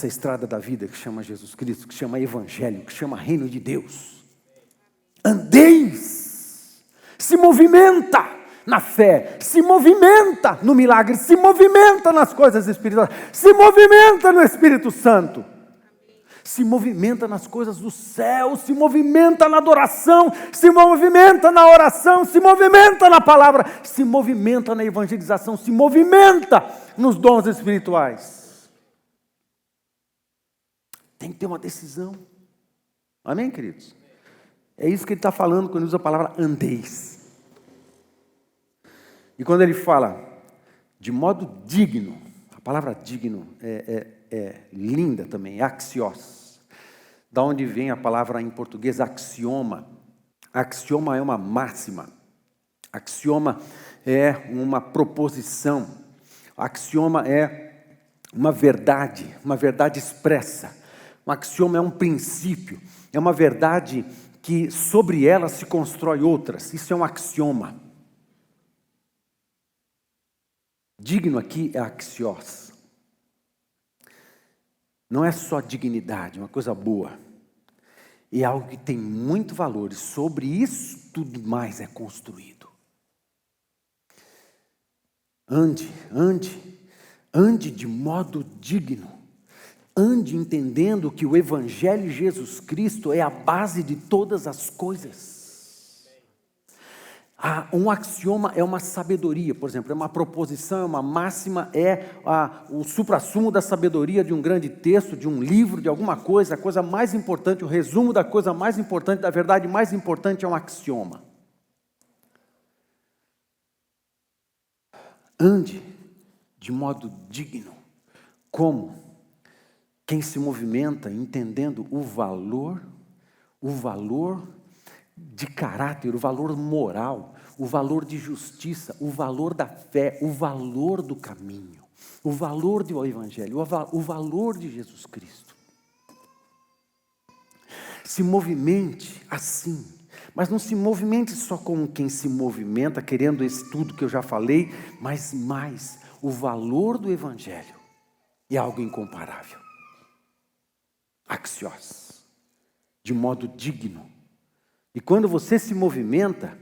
estrada da vida que chama Jesus Cristo, que chama Evangelho, que chama Reino de Deus. Andeis. Se movimenta na fé, se movimenta no milagre, se movimenta nas coisas espirituais, se movimenta no Espírito Santo, se movimenta nas coisas do céu, se movimenta na adoração, se movimenta na oração, se movimenta na palavra, se movimenta na evangelização, se movimenta nos dons espirituais. Tem que ter uma decisão. Amém, queridos? É isso que ele está falando quando ele usa a palavra andeis. E quando ele fala de modo digno, a palavra digno é linda também, é axios. Da onde vem a palavra em português axioma. Axioma é uma máxima. Axioma é uma proposição. Axioma é uma verdade expressa. Um axioma é um princípio, é uma verdade que sobre ela se constrói outras. Isso é um axioma. digno aqui é axios. Não é só dignidade, uma coisa boa. É algo que tem muito valor, e sobre isso tudo mais é construído. Ande de modo digno. Ande entendendo que o Evangelho de Jesus Cristo é a base de todas as coisas. Um axioma é uma sabedoria, por exemplo, é uma proposição, é uma máxima, o suprassumo da sabedoria de um grande texto, de um livro, de alguma coisa, a coisa mais importante, o resumo da coisa mais importante, da verdade mais importante é um axioma. Ande de modo digno, como quem se movimenta entendendo o valor de caráter, o valor moral, o valor de justiça, o valor da fé, o valor do caminho, o valor do Evangelho, o valor de Jesus Cristo. Se movimente assim, mas não se movimente só como quem se movimenta, querendo esse tudo que eu já falei, mas mais o valor do Evangelho é algo incomparável. Axios, de modo digno. E quando você se movimenta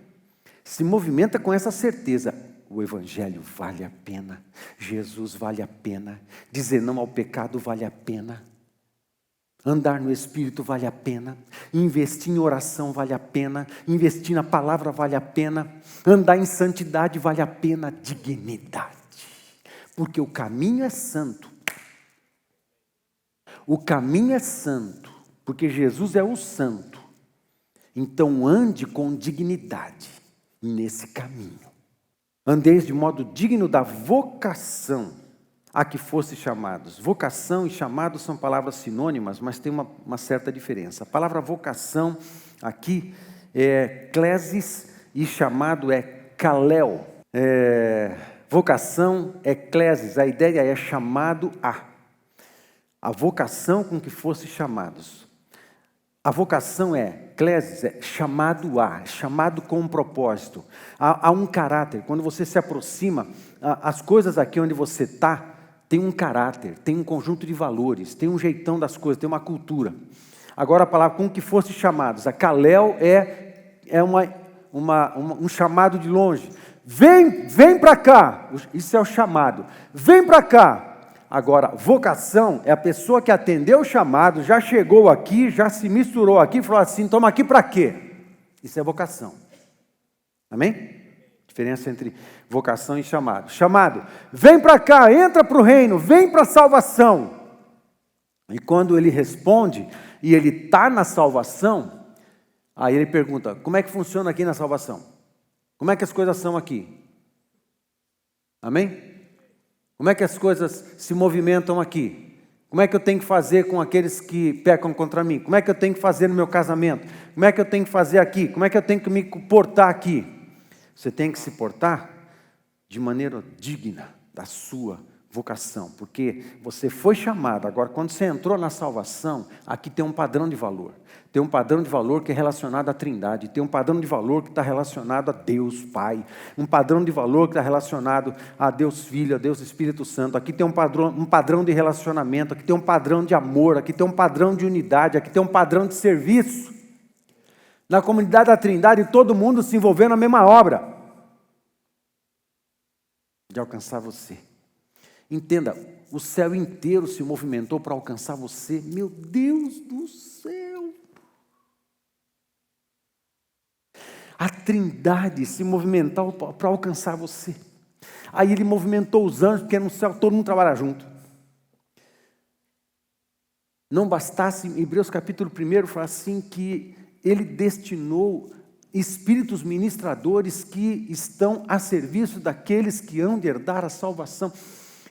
com essa certeza, o Evangelho vale a pena, Jesus vale a pena, dizer não ao pecado vale a pena, andar no Espírito vale a pena, investir em oração vale a pena, investir na palavra vale a pena, andar em santidade vale a pena, dignidade, porque o caminho é santo. O caminho é santo, porque Jesus é o santo. Então ande com dignidade nesse caminho. Andeis de modo digno da vocação a que fosse chamados. Vocação e chamado são palavras sinônimas, mas tem uma certa diferença. A palavra vocação aqui é klesis e chamado é kalel. Vocação é klesis, a ideia é chamado a. A vocação com que fosse chamados. A vocação klesis, é chamado a, chamado com um propósito. Há um caráter. Quando você se aproxima, as coisas aqui onde você está, tem um caráter, tem um conjunto de valores, tem um jeitão das coisas, tem uma cultura. Agora a palavra com que fosse chamados. A kalel é um chamado de longe. Vem para cá. Isso é o chamado. Vem para cá. Agora, vocação é a pessoa que atendeu o chamado, já chegou aqui, já se misturou aqui, falou assim, toma aqui para quê? Isso é vocação. Amém? Diferença entre vocação e chamado. Chamado, vem para cá, entra para o reino, vem para a salvação. E quando ele responde, e ele está na salvação, aí ele pergunta, como é que funciona aqui na salvação? Como é que as coisas são aqui? Amém? Como é que as coisas se movimentam aqui? Como é que eu tenho que fazer com aqueles que pecam contra mim? Como é que eu tenho que fazer no meu casamento? Como é que eu tenho que fazer aqui? Como é que eu tenho que me portar aqui? Você tem que se portar de maneira digna da sua vocação, porque você foi chamado. Agora, quando você entrou na salvação, aqui tem um padrão de valor. Tem um padrão de valor que é relacionado à Trindade. Tem um padrão de valor que está relacionado a Deus Pai. Um padrão de valor que está relacionado a Deus Filho, a Deus Espírito Santo. Aqui tem um padrão de relacionamento. Aqui tem um padrão de amor. Aqui tem um padrão de unidade. Aqui tem um padrão de serviço. Na comunidade da Trindade, todo mundo se envolvendo na mesma obra de alcançar você. Entenda, o céu inteiro se movimentou para alcançar você. Meu Deus do céu! A Trindade se movimentou para alcançar você. Aí ele movimentou os anjos, porque no céu todo mundo trabalha junto. Não bastasse, em Hebreus capítulo 1, fala assim que ele destinou espíritos ministradores que estão a serviço daqueles que hão de herdar a salvação.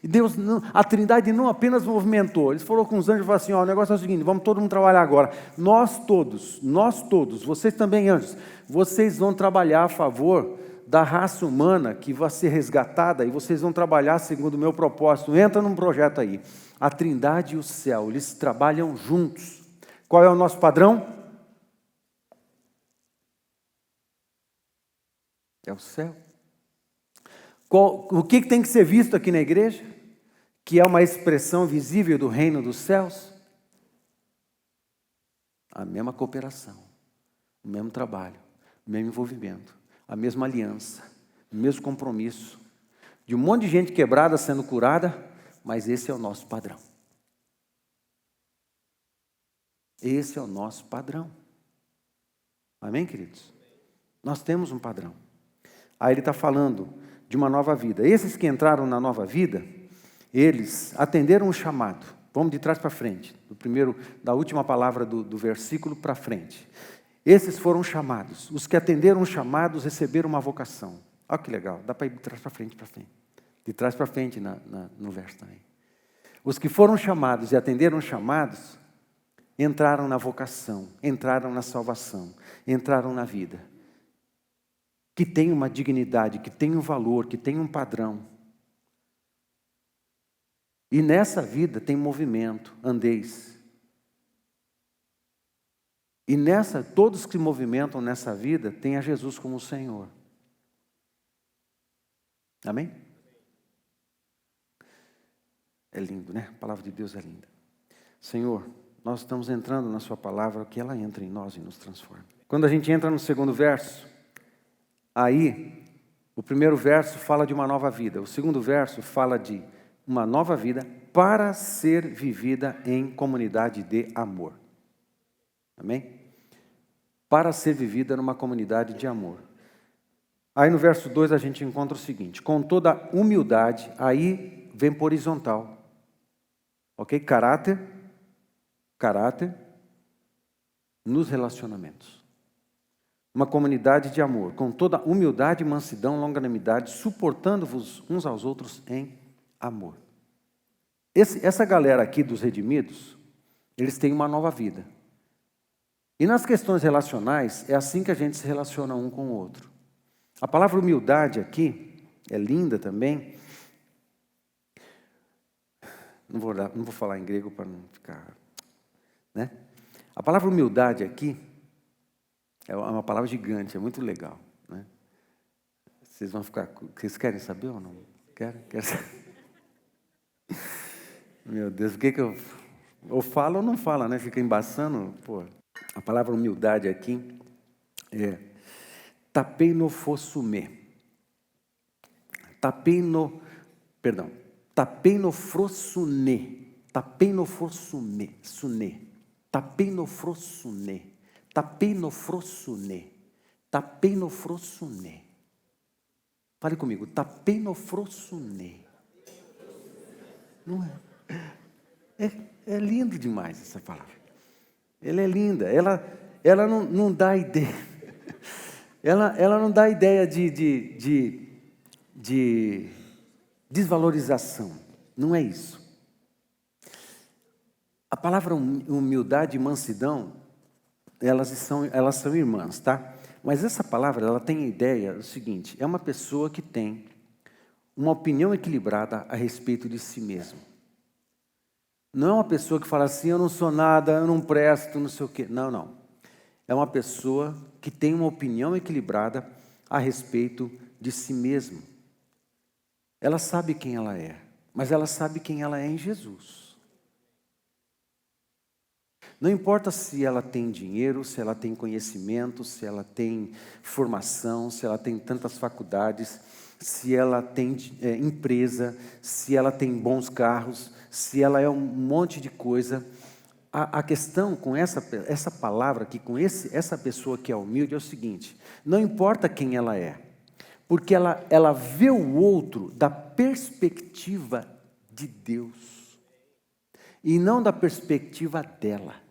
E Deus, a Trindade não apenas movimentou, ele falou com os anjos e falou assim, o negócio é o seguinte, vamos todo mundo trabalhar agora. Nós todos, vocês também anjos, vocês vão trabalhar a favor da raça humana que vai ser resgatada e vocês vão trabalhar segundo o meu propósito. Entra num projeto aí. A Trindade e o céu, eles trabalham juntos. Qual é o nosso padrão? É o céu. O que tem que ser visto aqui na igreja? Que é uma expressão visível do reino dos céus? A mesma cooperação, o mesmo trabalho, o mesmo envolvimento, a mesma aliança, o mesmo compromisso, de um monte de gente quebrada sendo curada, mas esse é o nosso padrão. Esse é o nosso padrão. Amém, queridos? Nós temos um padrão. Aí ele está falando de uma nova vida. Esses que entraram na nova vida, eles atenderam o chamado. Vamos de trás para frente, da última palavra do versículo para frente. Esses foram chamados. Os que atenderam os chamados receberam uma vocação. Olha que legal, dá para ir de trás para frente, para frente. De trás para frente no verso também. Os que foram chamados e atenderam os chamados, entraram na vocação, entraram na salvação, entraram na vida. Que tem uma dignidade, que tem um valor, que tem um padrão. E nessa vida tem movimento, andeis. E todos que se movimentam nessa vida têm a Jesus como Senhor. Amém? É lindo, né? A palavra de Deus é linda. Senhor, nós estamos entrando na sua palavra, que ela entre em nós e nos transforme. Quando a gente entra no segundo verso, aí, o primeiro verso fala de uma nova vida. O segundo verso fala de uma nova vida para ser vivida em comunidade de amor. Amém? Para ser vivida numa comunidade de amor. Aí no verso 2 a gente encontra o seguinte: com toda humildade, aí vem por horizontal. Ok? Caráter nos relacionamentos. Uma comunidade de amor, com toda humildade, mansidão, longanimidade, suportando-vos uns aos outros em amor. Essa galera aqui dos redimidos, eles têm uma nova vida. E nas questões relacionais, é assim que a gente se relaciona um com o outro. A palavra humildade aqui é linda também. Não vou falar em grego para não ficar... né? A palavra humildade aqui é uma palavra gigante, é muito legal. Né? Vocês querem saber ou não? Querem saber? Meu Deus, o que eu... Ou fala ou não fala, né? Fica embaçando. Pô. A palavra humildade aqui é tapeinofossume. Tapeinofrossune. Fale comigo, tapeinofrossune. Não é? É lindo demais essa palavra. Ela é linda. Ela não dá ideia. Ela não dá ideia de desvalorização. Não é isso. A palavra humildade e mansidão, elas são irmãs, tá? Mas essa palavra, ela tem a ideia do seguinte: é uma pessoa que tem uma opinião equilibrada a respeito de si mesmo. Não é uma pessoa que fala assim: eu não sou nada, eu não presto, não sei o quê. Não. É uma pessoa que tem uma opinião equilibrada a respeito de si mesmo. Ela sabe quem ela é, mas ela sabe quem ela é em Jesus. Não importa se ela tem dinheiro, se ela tem conhecimento, se ela tem formação, se ela tem tantas faculdades, se ela tem empresa, se ela tem bons carros, se ela é um monte de coisa. A questão com essa palavra aqui, com essa pessoa que é humilde, é o seguinte: não importa quem ela é, porque ela vê o outro da perspectiva de Deus, e não da perspectiva dela.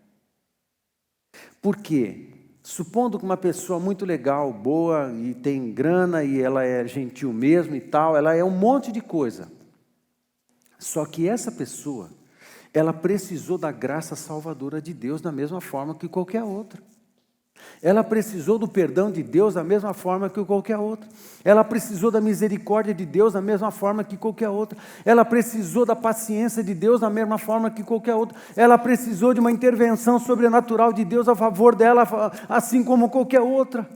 Por quê? Supondo que uma pessoa muito legal, boa, e tem grana, e ela é gentil mesmo e tal, ela é um monte de coisa. Só que essa pessoa, ela precisou da graça salvadora de Deus da mesma forma que qualquer outra. Ela precisou do perdão de Deus da mesma forma que qualquer outra. Ela precisou da misericórdia de Deus da mesma forma que qualquer outra. Ela precisou da paciência de Deus da mesma forma que qualquer outra. Ela precisou de uma intervenção sobrenatural de Deus a favor dela, assim como qualquer outra.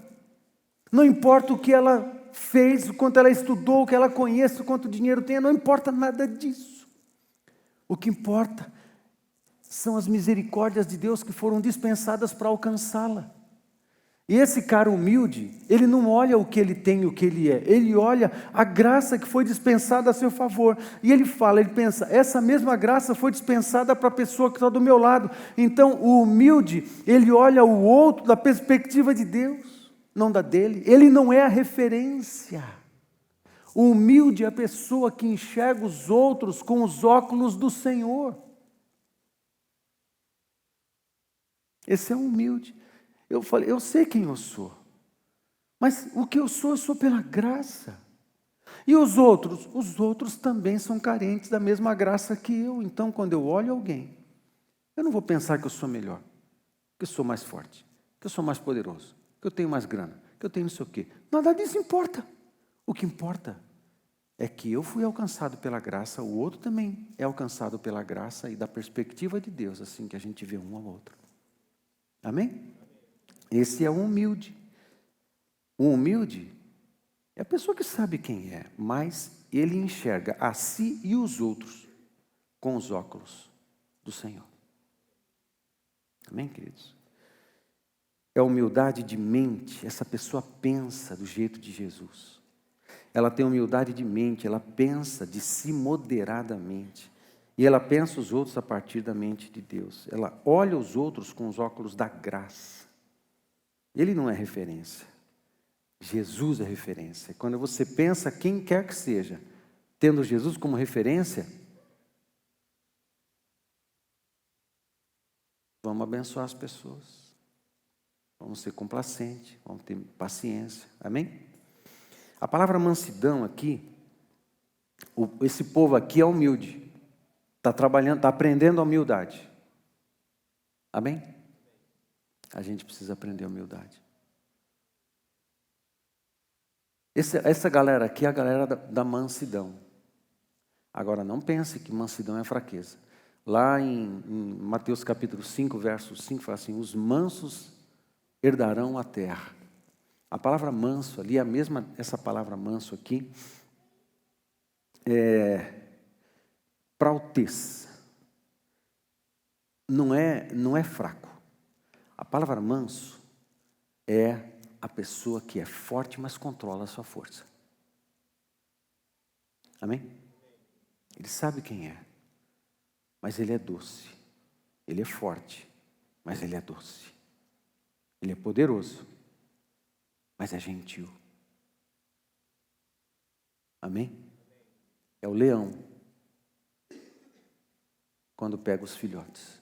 Não importa o que ela fez, o quanto ela estudou, o que ela conhece, o quanto dinheiro tem, não importa nada disso. O que importa são as misericórdias de Deus que foram dispensadas para alcançá-la. E esse cara humilde, ele não olha o que ele tem e o que ele é, ele olha a graça que foi dispensada a seu favor. E ele pensa, essa mesma graça foi dispensada para a pessoa que está do meu lado. Então o humilde, ele olha o outro da perspectiva de Deus, não da dele. Ele não é a referência. O humilde é a pessoa que enxerga os outros com os óculos do Senhor. Esse é um humilde. Eu falei, eu sei quem eu sou, mas o que eu sou pela graça. E os outros também são carentes da mesma graça que eu. Então, quando eu olho alguém, eu não vou pensar que eu sou melhor, que eu sou mais forte, que eu sou mais poderoso, que eu tenho mais grana, que eu tenho não sei o quê. Nada disso importa. O que importa é que eu fui alcançado pela graça, o outro também é alcançado pela graça e da perspectiva de Deus, assim que a gente vê um ao outro. Amém? Esse é o humilde. O humilde é a pessoa que sabe quem é, mas ele enxerga a si e os outros com os óculos do Senhor. Amém, queridos? É a humildade de mente. Essa pessoa pensa do jeito de Jesus. Ela tem humildade de mente, ela pensa de si moderadamente. E ela pensa os outros a partir da mente de Deus. Ela olha os outros com os óculos da graça. Ele não é referência. Jesus é referência. Quando você pensa quem quer que seja, tendo Jesus como referência, vamos abençoar as pessoas. Vamos ser complacentes, vamos ter paciência. Amém? A palavra mansidão aqui, esse povo aqui é humilde. Está trabalhando, está aprendendo a humildade. Amém? A gente precisa aprender a humildade. Essa galera aqui é a galera da mansidão. Agora, não pense que mansidão é fraqueza. Lá em Mateus capítulo 5, verso 5, fala assim, os mansos herdarão a terra. A palavra manso ali, essa palavra manso aqui, prautez. Não é fraco. A palavra manso é a pessoa que é forte, mas controla a sua força. Amém? Ele sabe quem é, mas ele é doce. Ele é forte, mas ele é doce. Ele é poderoso, mas é gentil. Amém? É o leão, quando pega os filhotes.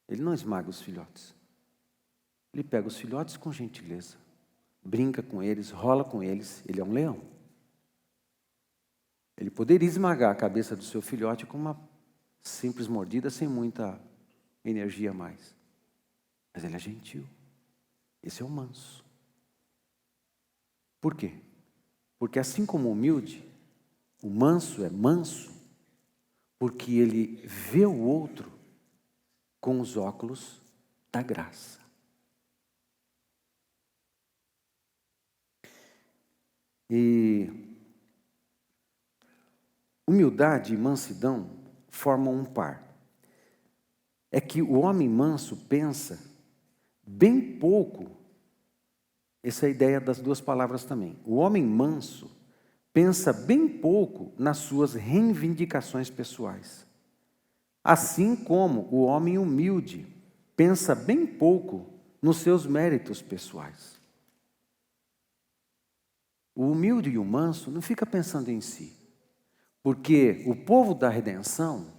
Ele não esmaga os filhotes. Ele pega os filhotes com gentileza, brinca com eles, rola com eles. Ele é um leão. Ele poderia esmagar a cabeça do seu filhote com uma simples mordida, sem muita energia a mais. Mas ele é gentil. Esse é o manso. Por quê? Porque assim como o humilde, o manso é manso, porque ele vê o outro com os óculos da graça. E humildade e mansidão formam um par. É que o homem manso pensa bem pouco, essa é a ideia das duas palavras também. O homem manso pensa bem pouco nas suas reivindicações pessoais. Assim como o homem humilde pensa bem pouco nos seus méritos pessoais. O humilde e o manso não fica pensando em si, porque o povo da redenção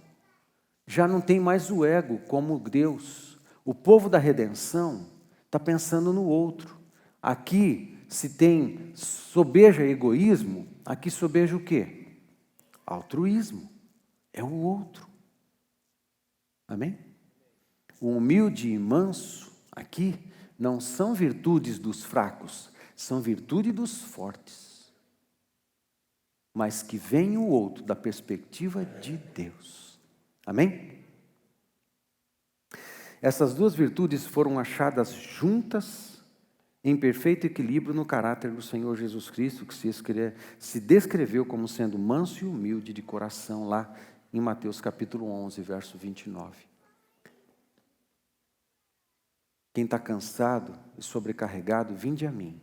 já não tem mais o ego como Deus. O povo da redenção está pensando no outro. Aqui, se tem sobeja e egoísmo, aqui sobeja o quê? Altruísmo. É o outro. Amém? O humilde e manso aqui não são virtudes dos fracos, são virtudes dos fortes. Mas que vem o outro da perspectiva de Deus. Amém? Essas duas virtudes foram achadas juntas em perfeito equilíbrio no caráter do Senhor Jesus Cristo, que se descreveu como sendo manso e humilde de coração, lá em Mateus capítulo 11, verso 29. Quem está cansado e sobrecarregado, vinde a mim.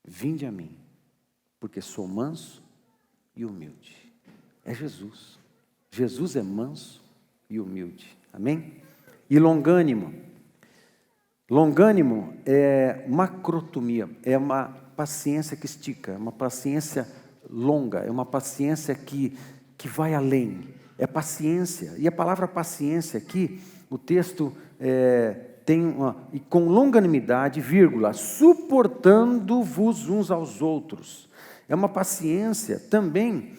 Vinde a mim, porque sou manso e humilde. É Jesus. Jesus é manso e humilde. Amém? E longânimo. Longânimo é macrotomia, é uma paciência que estica, é uma paciência longa, é uma paciência que vai além, é paciência. E a palavra paciência aqui, o texto tem e com longanimidade, vírgula, suportando-vos uns aos outros. É uma paciência também,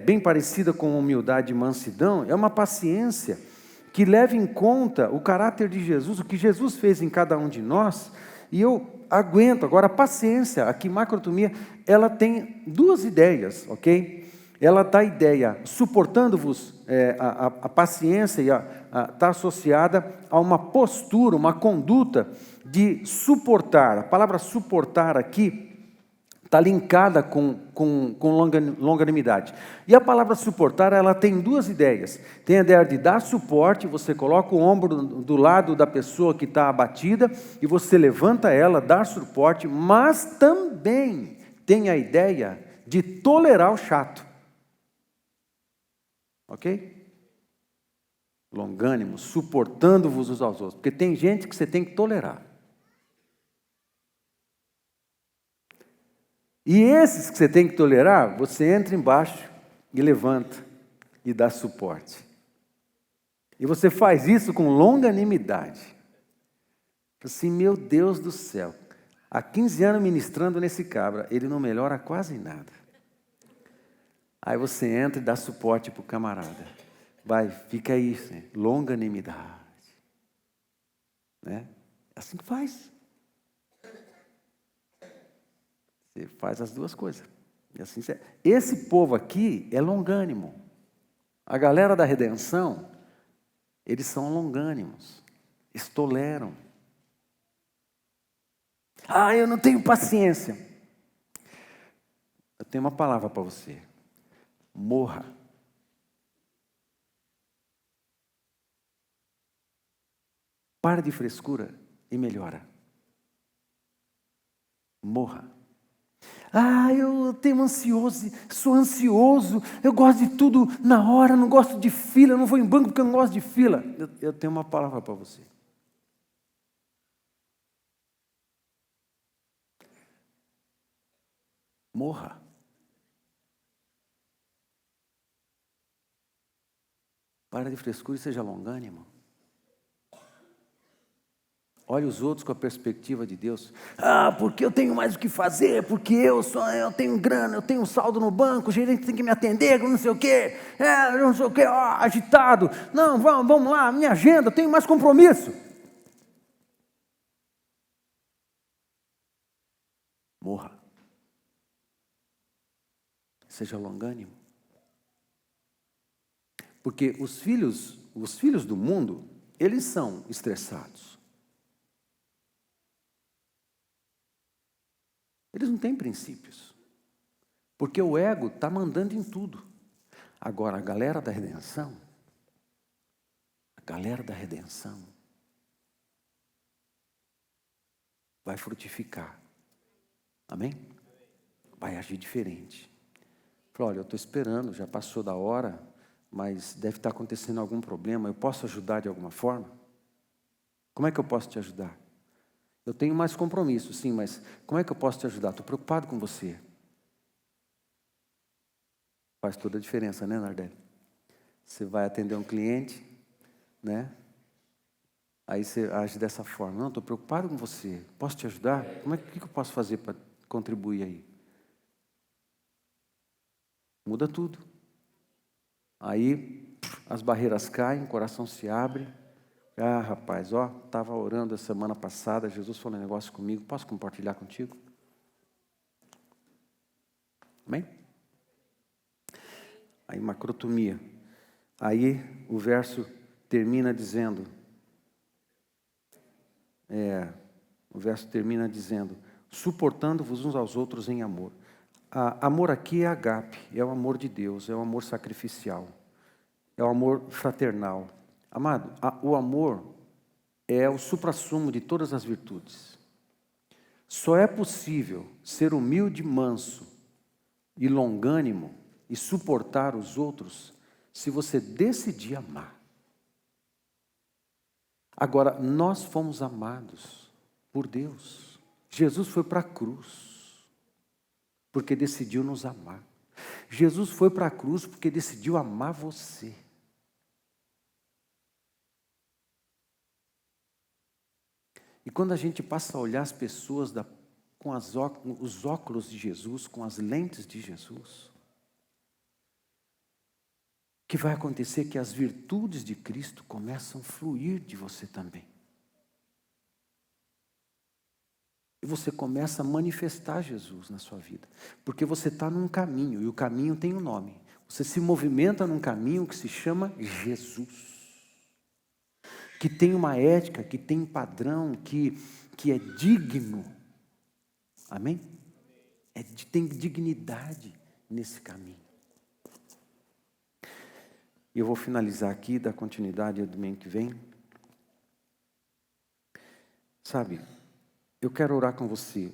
bem parecida com humildade e mansidão, é uma paciência que leve em conta o caráter de Jesus, o que Jesus fez em cada um de nós, e eu aguento. Agora, a paciência, aqui macrotomia, ela tem duas ideias, ok? Ela dá a ideia, suportando-vos, a paciência está associada a uma postura, uma conduta de suportar. A palavra suportar aqui está linkada com longanimidade. E a palavra suportar, ela tem duas ideias. Tem a ideia de dar suporte, você coloca o ombro do lado da pessoa que está abatida, e você levanta ela, dá suporte, mas também tem a ideia de tolerar o chato. Ok? Longânimo, suportando-vos uns aos outros. Porque tem gente que você tem que tolerar. E esses que você tem que tolerar, você entra embaixo e levanta e dá suporte. E você faz isso com longanimidade. Assim, meu Deus do céu, há 15 anos ministrando nesse cabra, ele não melhora quase nada. Aí você entra e dá suporte para o camarada. Vai, fica aí, né? Longanimidade. Né? É assim que faz. Você faz as duas coisas. E assim, esse povo aqui é longânimo. A galera da redenção, eles são longânimos. Eles toleram. Ah, eu não tenho paciência. Eu tenho uma palavra para você. Morra. Para de frescura e melhora. Morra. Ah, eu tenho sou ansioso, eu gosto de tudo na hora, não gosto de fila, não vou em banco porque eu não gosto de fila. Eu tenho uma palavra para você. Morra. Para de frescura e seja longânimo. Olhe os outros com a perspectiva de Deus. Ah, porque eu tenho mais o que fazer, porque eu tenho grana, eu tenho saldo no banco, o gerente tem que me atender, não sei o quê, não sei o quê, agitado. Não, vamos lá, minha agenda, eu tenho mais compromisso. Morra. Seja longânimo. Porque os filhos do mundo, eles são estressados. Eles não têm princípios. Porque o ego está mandando em tudo. Agora, a galera da redenção vai frutificar. Amém? Vai agir diferente. Fala, olha, eu estou esperando, já passou da hora, mas deve estar acontecendo algum problema. Eu posso ajudar de alguma forma? Como é que eu posso te ajudar? Eu tenho mais compromisso, sim, mas como é que eu posso te ajudar? Estou preocupado com você. Faz toda a diferença, né, Nardelli? Você vai atender um cliente, né? Aí você age dessa forma. Não, estou preocupado com você. Posso te ajudar? O que eu posso fazer para contribuir aí? Muda tudo. Aí as barreiras caem, o coração se abre. Ah, rapaz, estava orando a semana passada, Jesus falou um negócio comigo, posso compartilhar contigo? Amém? Aí macrotomia. Aí o verso termina dizendo, O verso termina dizendo: suportando-vos uns aos outros em amor. Amor aqui é agape, é o amor de Deus, é o amor sacrificial, é o amor fraternal. Amado, o amor é o suprassumo de todas as virtudes. Só é possível ser humilde, manso e longânimo e suportar os outros se você decidir amar. Agora, nós fomos amados por Deus. Jesus foi para a cruz porque decidiu nos amar. Jesus foi para a cruz porque decidiu amar você. E quando a gente passa a olhar as pessoas com os óculos de Jesus, com as lentes de Jesus, o que vai acontecer é que as virtudes de Cristo começam a fluir de você também. E você começa a manifestar Jesus na sua vida. Porque você está num caminho, e o caminho tem um nome. Você se movimenta num caminho que se chama Jesus. Que tem uma ética, que tem um padrão, que é digno. Amém? Tem dignidade nesse caminho. E eu vou finalizar aqui, dar continuidade ao domingo que vem. Sabe, eu quero orar com você.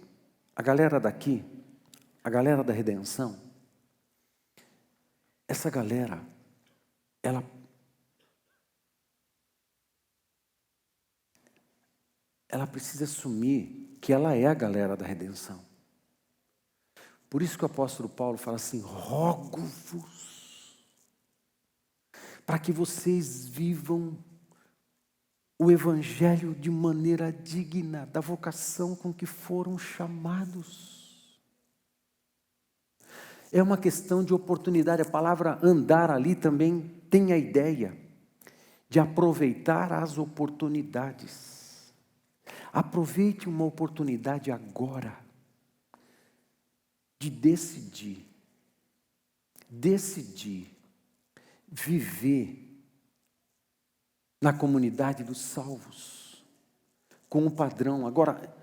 A galera daqui, a galera da redenção, essa galera, ela precisa assumir que ela é a galera da redenção. Por isso que o apóstolo Paulo fala assim: rogo-vos, para que vocês vivam o evangelho de maneira digna da vocação com que foram chamados. É uma questão de oportunidade. A palavra andar ali também tem a ideia de aproveitar as oportunidades. Aproveite uma oportunidade agora de decidir viver na comunidade dos salvos, com um padrão. Agora,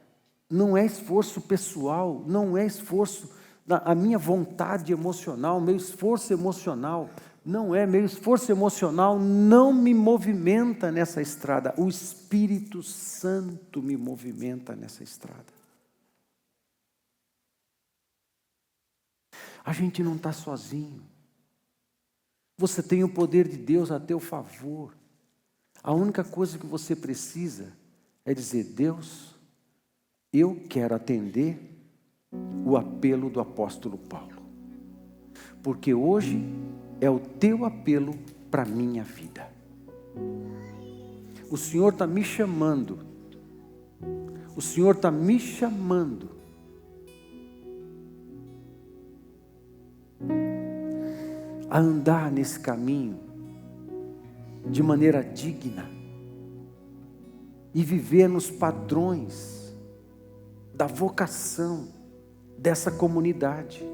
não é esforço pessoal, não é esforço, a minha vontade emocional, meu esforço emocional, não é, meu esforço emocional não me movimenta nessa estrada, o Espírito Santo me movimenta nessa estrada. A gente não está sozinho, você tem o poder de Deus a teu favor. A única coisa que você precisa é dizer: Deus, eu quero atender o apelo do apóstolo Paulo, porque hoje é o teu apelo para a minha vida. O Senhor está me chamando, o Senhor está me chamando a andar nesse caminho de maneira digna e viver nos padrões da vocação dessa comunidade.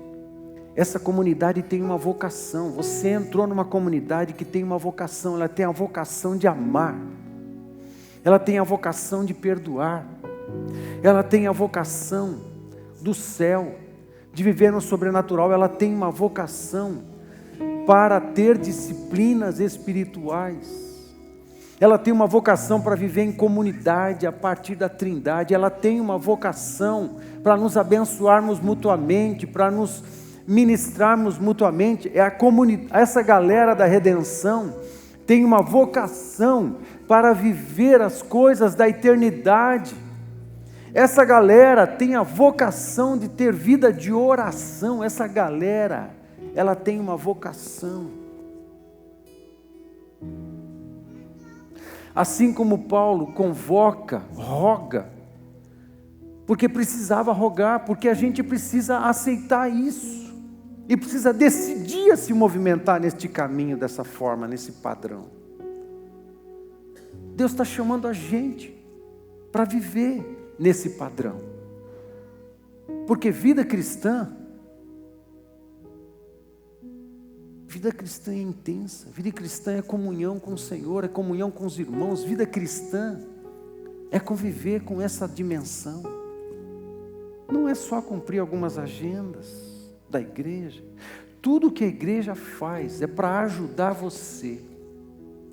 Essa comunidade tem uma vocação. Você entrou numa comunidade que tem uma vocação. Ela tem a vocação de amar, ela tem a vocação de perdoar, ela tem a vocação do céu, de viver no sobrenatural. Ela tem uma vocação para ter disciplinas espirituais. Ela tem uma vocação para viver em comunidade a partir da Trindade. Ela tem uma vocação para nos abençoarmos mutuamente, para nos ministrarmos mutuamente. Essa galera da redenção tem uma vocação para viver as coisas da eternidade. Essa galera tem a vocação de ter vida de oração. Essa galera, ela tem uma vocação. Assim como Paulo convoca, roga, porque precisava rogar, porque a gente precisa aceitar isso, e precisa decidir a se movimentar neste caminho, dessa forma, nesse padrão. Deus está chamando a gente para viver nesse padrão, porque vida cristã é intensa, vida cristã é comunhão com o Senhor, é comunhão com os irmãos. Vida cristã é conviver com essa dimensão. Não é só cumprir algumas agendas da igreja. Tudo que a igreja faz é para ajudar você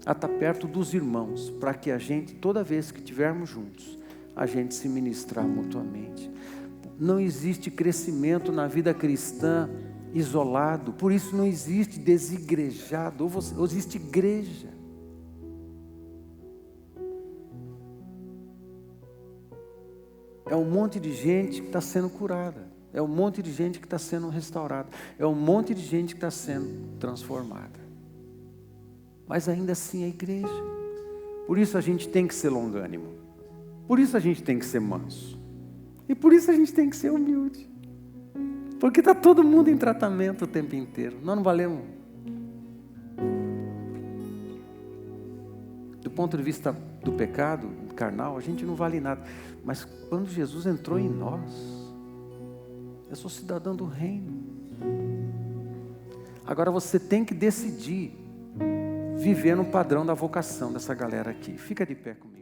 a estar perto dos irmãos, para que a gente, toda vez que estivermos juntos, a gente se ministrar mutuamente. Não existe crescimento na vida cristã isolado, por isso não existe desigrejado, ou existe igreja. É um monte de gente que está sendo curada, é um monte de gente que está sendo restaurada, é um monte de gente que está sendo transformada. Mas ainda assim é igreja. Por isso a gente tem que ser longânimo, por isso a gente tem que ser manso, e por isso a gente tem que ser humilde. Porque está todo mundo em tratamento o tempo inteiro. Nós não valemos. Do ponto de vista do pecado carnal, a gente não vale nada. Mas quando Jesus entrou em nós, eu sou cidadão do reino. Agora você tem que decidir viver no padrão da vocação dessa galera aqui. Fica de pé comigo.